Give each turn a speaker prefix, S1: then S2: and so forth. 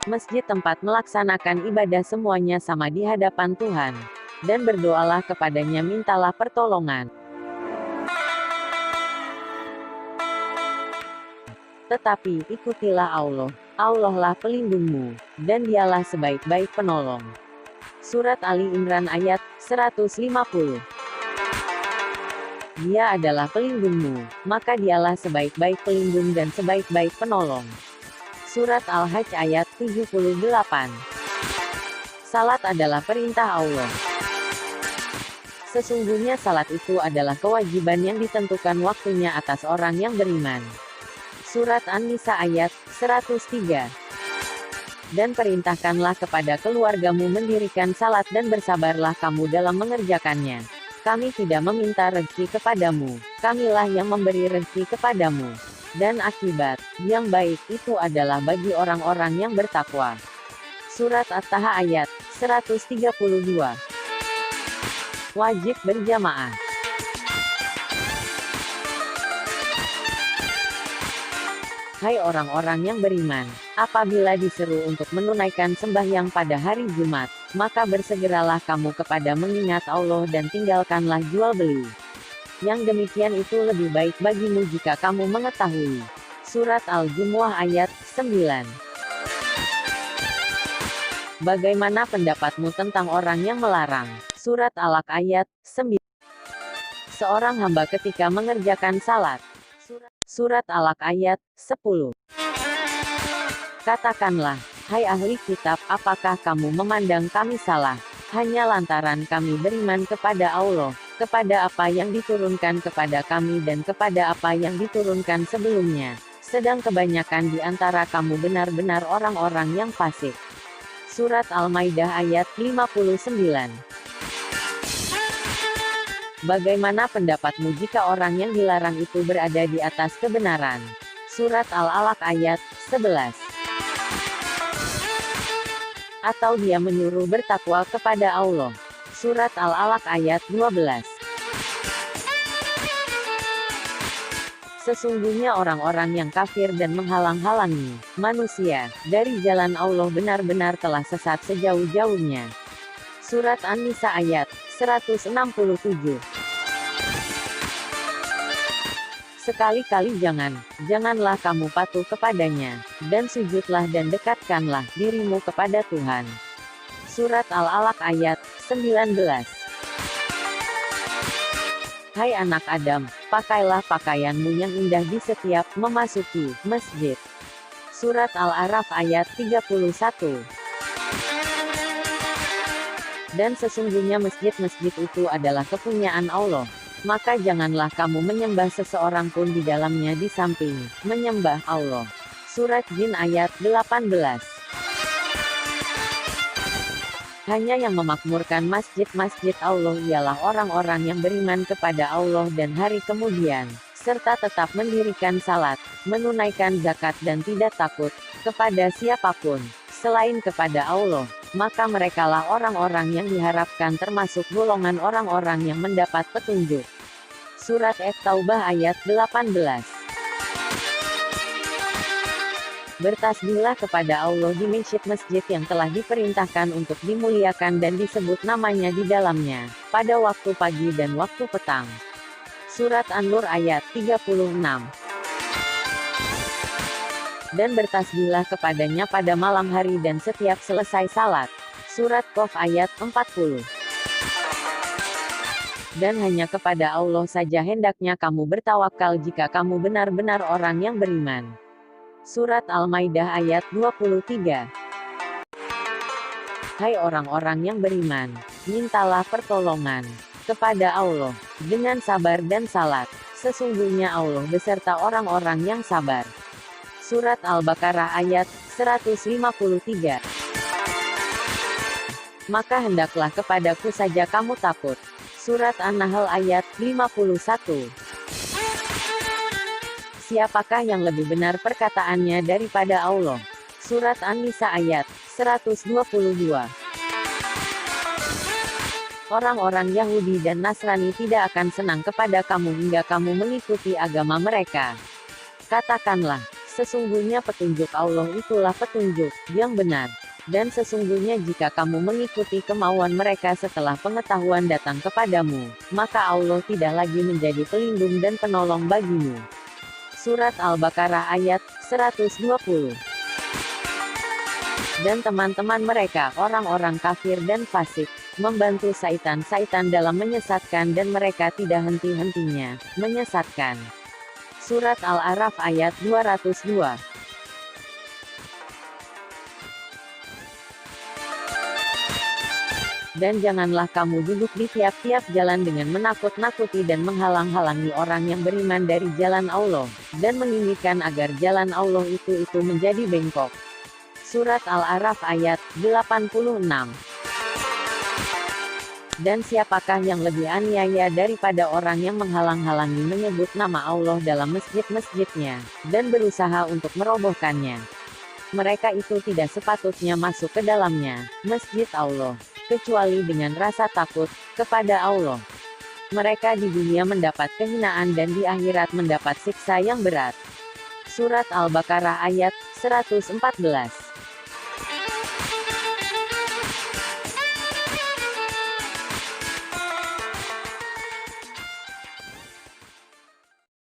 S1: masjid tempat melaksanakan ibadah semuanya sama di hadapan Tuhan. Dan berdoalah kepadanya, mintalah pertolongan. Tetapi, ikutilah Allah. Allah lah pelindungmu, dan dialah sebaik-baik penolong. Surat Ali Imran ayat 150. Dia adalah pelindungmu, maka dialah sebaik-baik pelindung dan sebaik-baik penolong. Surat Al-Hajj ayat 78. Salat adalah perintah Allah. Sesungguhnya salat itu adalah kewajiban yang ditentukan waktunya atas orang yang beriman. Surat An-Nisa ayat 103. Dan perintahkanlah kepada keluargamu mendirikan salat dan bersabarlah kamu dalam mengerjakannya. Kami tidak meminta rezeki kepadamu, kamilah yang memberi rezeki kepadamu. Dan akibat yang baik itu adalah bagi orang-orang yang bertakwa. Surat At-Taha ayat 132. Wajib berjamaah. Hai orang-orang yang beriman, apabila diseru untuk menunaikan sembahyang pada hari Jumat, maka bersegeralah kamu kepada mengingat Allah dan tinggalkanlah jual beli. Yang demikian itu lebih baik bagimu jika kamu mengetahui. Surat Al-Jumu'ah ayat 9. Bagaimana pendapatmu tentang orang yang melarang? Surat Al-Alaq ayat 9. Seorang hamba ketika mengerjakan salat. Surat Al-Alaq ayat 10. Katakanlah, hai ahli kitab, apakah kamu memandang kami salah, hanya lantaran kami beriman kepada Allah, kepada apa yang diturunkan kepada kami dan kepada apa yang diturunkan sebelumnya, sedang kebanyakan di antara kamu benar-benar orang-orang yang fasik. Surat Al-Maidah ayat 59. Bagaimana pendapatmu jika orang yang dilarang itu berada di atas kebenaran? Surat Al-Alaq ayat 11. Atau dia menyuruh bertakwa kepada Allah. Surat Al-Alaq ayat 12. Sesungguhnya orang-orang yang kafir dan menghalang-halangi manusia dari jalan Allah benar-benar telah sesat sejauh-jauhnya. Surat An-Nisa ayat 167. Sekali-kali janganlah kamu patuh kepadanya, dan sujudlah dan dekatkanlah dirimu kepada Tuhan. Surat Al-Alaq ayat 19. Hai anak Adam, pakailah pakaianmu yang indah di setiap memasuki masjid. Surat Al-A'raf ayat 31. Dan sesungguhnya masjid-masjid itu adalah kepunyaan Allah. Maka janganlah kamu menyembah seseorang pun di dalamnya di samping menyembah Allah. Surat Jin ayat 18. Hanya yang memakmurkan masjid-masjid Allah ialah orang-orang yang beriman kepada Allah dan hari kemudian, serta tetap mendirikan salat, menunaikan zakat dan tidak takut kepada siapapun selain kepada Allah. Maka merekalah orang-orang yang diharapkan termasuk golongan orang-orang yang mendapat petunjuk. Surat At-Taubah ayat 18. Bertasbihlah kepada Allah di masjid-masjid yang telah diperintahkan untuk dimuliakan dan disebut namanya di dalamnya, pada waktu pagi dan waktu petang. Surat An-Nur ayat 36. Dan bertasbihlah kepadanya pada malam hari dan setiap selesai salat. Surat Qaf ayat 40. Dan hanya kepada Allah saja hendaknya kamu bertawakal jika kamu benar-benar orang yang beriman. Surat Al-Maidah ayat 23. Hai orang-orang yang beriman, mintalah pertolongan kepada Allah dengan sabar dan salat. Sesungguhnya Allah beserta orang-orang yang sabar. Surat Al-Baqarah ayat 153. Maka hendaklah kepadaku saja kamu takut. Surat An-Nahl ayat 51. Siapakah yang lebih benar perkataannya daripada Allah? Surat An-Nisa ayat 122. Orang-orang Yahudi dan Nasrani tidak akan senang kepada kamu hingga kamu mengikuti agama mereka. Katakanlah, Sesungguhnya petunjuk Allah itulah petunjuk yang benar. Dan sesungguhnya jika kamu mengikuti kemauan mereka setelah pengetahuan datang kepadamu, maka Allah tidak lagi menjadi pelindung dan penolong bagimu. Surat Al-Baqarah ayat 120. Dan teman-teman mereka, orang-orang kafir dan fasik, membantu syaitan-syaitan dalam menyesatkan dan mereka tidak henti-hentinya menyesatkan. Surat Al-A'raf ayat 202. Dan janganlah kamu duduk di tiap-tiap jalan dengan menakut-nakuti dan menghalang-halangi orang yang beriman dari jalan Allah, dan menginginkan agar jalan Allah itu menjadi bengkok. Surat Al-A'raf ayat 86. Dan siapakah yang lebih aniaya daripada orang yang menghalang-halangi menyebut nama Allah dalam masjid-masjidnya, dan berusaha untuk merobohkannya. Mereka itu tidak sepatutnya masuk ke dalamnya, masjid Allah, kecuali dengan rasa takut kepada Allah. Mereka di dunia mendapat kehinaan dan di akhirat mendapat siksa yang berat. Surat Al-Baqarah ayat 114.